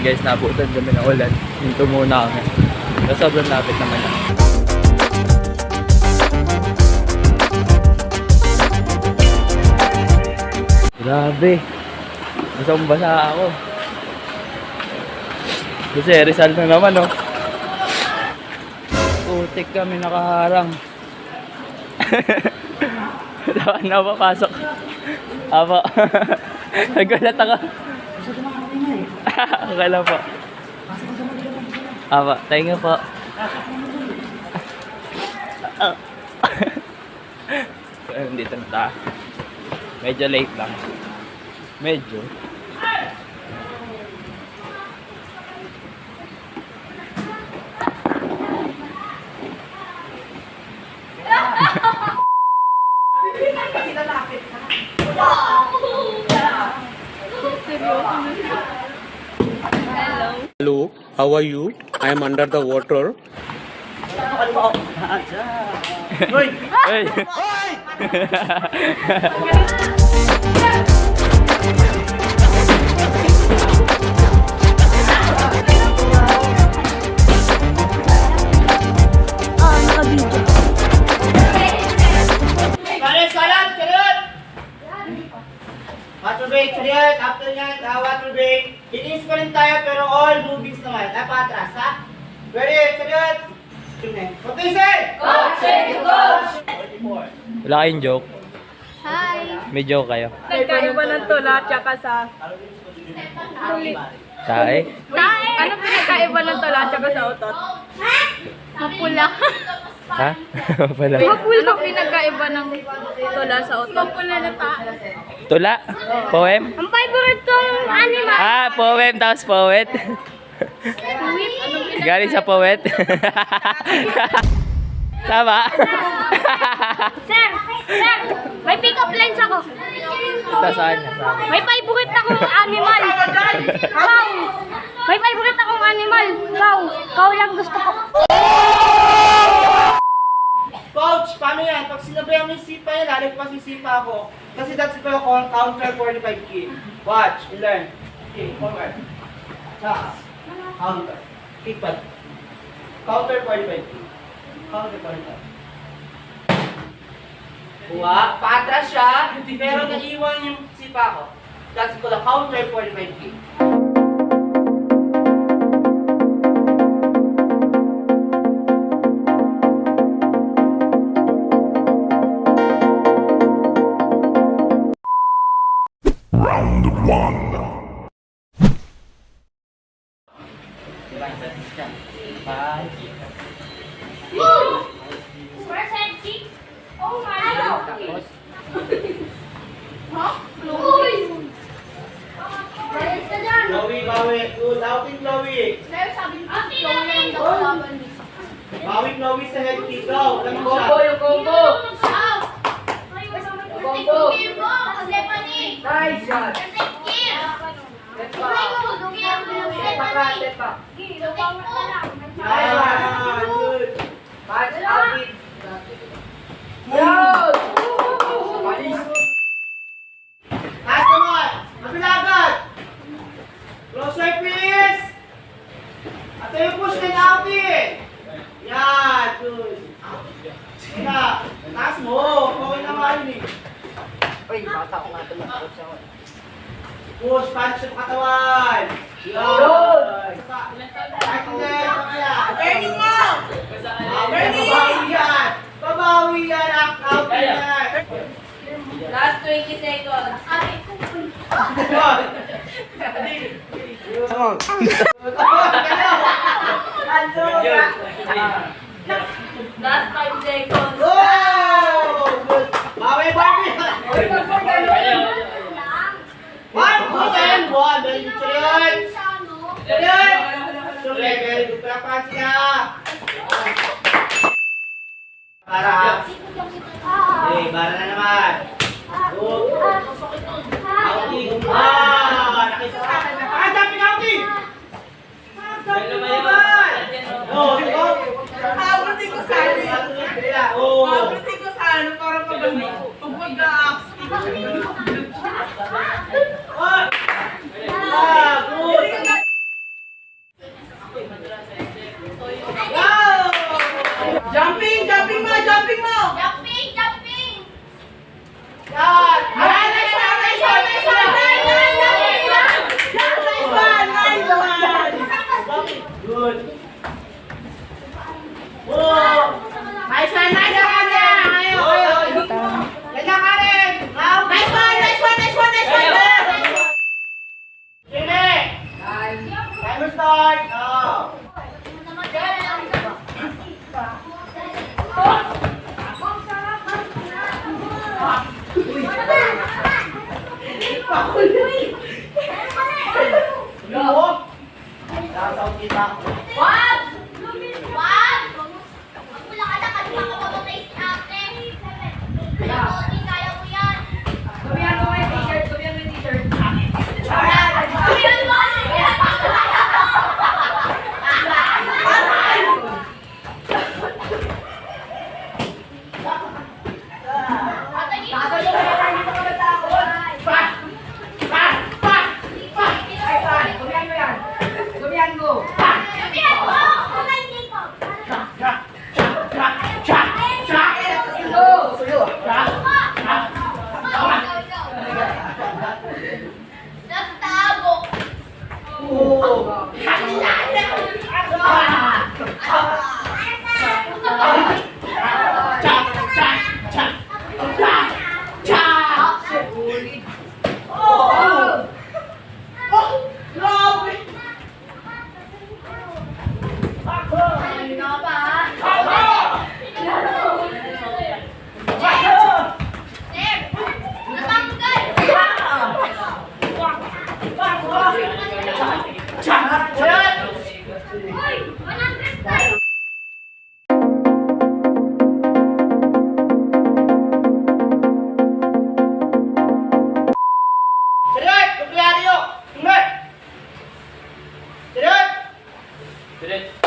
Guys, nabutan kami ng ulan. Hinto muna kami. Pero sobrang lapit naman lang. Grabe. Basang basa ako. Kasi Rizal na naman, oh. Putik kami nakaharang. Dapat na papasok. Apo. Nagulat ako. Okay lang po. Apa, thank you po. Dito na tayo. Medyo late lang. Medyo. Hello, how are you? I am under the water. Hey! Water break, sarili. After nyan, water break. It-ins pa rin tayo, pero all movings naman. Patras, ha? Ready, sarili. What do you say? Coach, ready to coach! Wala kayong joke? Hi! May joke kayo? Nagkaiba ng tula tsaka sa... Tae? Ano pinagkaiba ng tula tsaka sa utot? Mapula. Ha? Pala. Ano pinagkaiba ng tula sa utot? Mapula na ta. Tula? Poem? Ang favorite kong animal. Ah, poem tapos poet. Galing sa poet. Tama? Sir! Sir! May pick-up lines ako. Saan niya? May favorite akong animal. Cow! May favorite akong animal. Cow! Cow lang gusto ko. Coach, paano yan? Pag sinabihan mo yung sipa yan, lalagpas yung sipa ako. Kasi that's ko yung counter 45 key. Watch, and learn. Okay, forward. Tsaka, counter. Kipad. Counter 45 key. Counter 45. Kuha, paatras siya, pero naiwan yung sipa ko. That's ko lang counter 45 key. Round one. Oh my God! Uy! Balis ka dyan! Chloe, bawi. Good. Outing, Chloe. Sir, sabi ko, Chloe lang daw laban niya. Bawi, Chloe sa head kick. Go. Alam mo siya. Yung combo! Combo! Stephanie! Nice shot! Let's go! Good. Patch Alvin! Yun! Last naman. Mabilagad. Closer, please. At yung push and out in. Yan. Good. Sige. Taas mo. Okay naman yun eh. Uy, bata ko nga ito. Push. Punch yung katawan. Yan. Right leg. Kaya. Turning mo. Babawi yan. Babawi yan. Out yan. Last 20 seconds. Last 5 seconds. Bawi, Barbie! One, one, one. Chulyan! Chulyan! Chulyan, very good. Palapan sila. Para. Okay, para na naman. Outing. Nakisa sa akin. Jumping outing! Jumping naman! Oh, di ba? Abutin ko sana. Oh. Abutin ko sana para pag mag-a-acting. Good! Jumping! Jumping mo! Jumping mo! Jumping! Jumping! Yan! Nice one! Nice one! Nice one! Nice one! Good. Oh! Nice one! Nice one! Ayaw! Yan lang, Karen! Nice one! Nice one! Nice one! Nice one! Sine! Timer start! Oh! Go! Sasaw kita. Wag! Wag! Magmula ka na kasi makapamatay si ate. Kaya mo, di kaya mo yan. Gabihan mo may t-shirt! Gabihan mo may t-shirt! Ayan mo! Gabihan mo! Sabihan mo! Kamay dito! Nagtago! Ano ba? Sir! Natanggal! Hoy! 100 na! Sirot! Kumplyaryo! Tingnan! Sirot! Direct.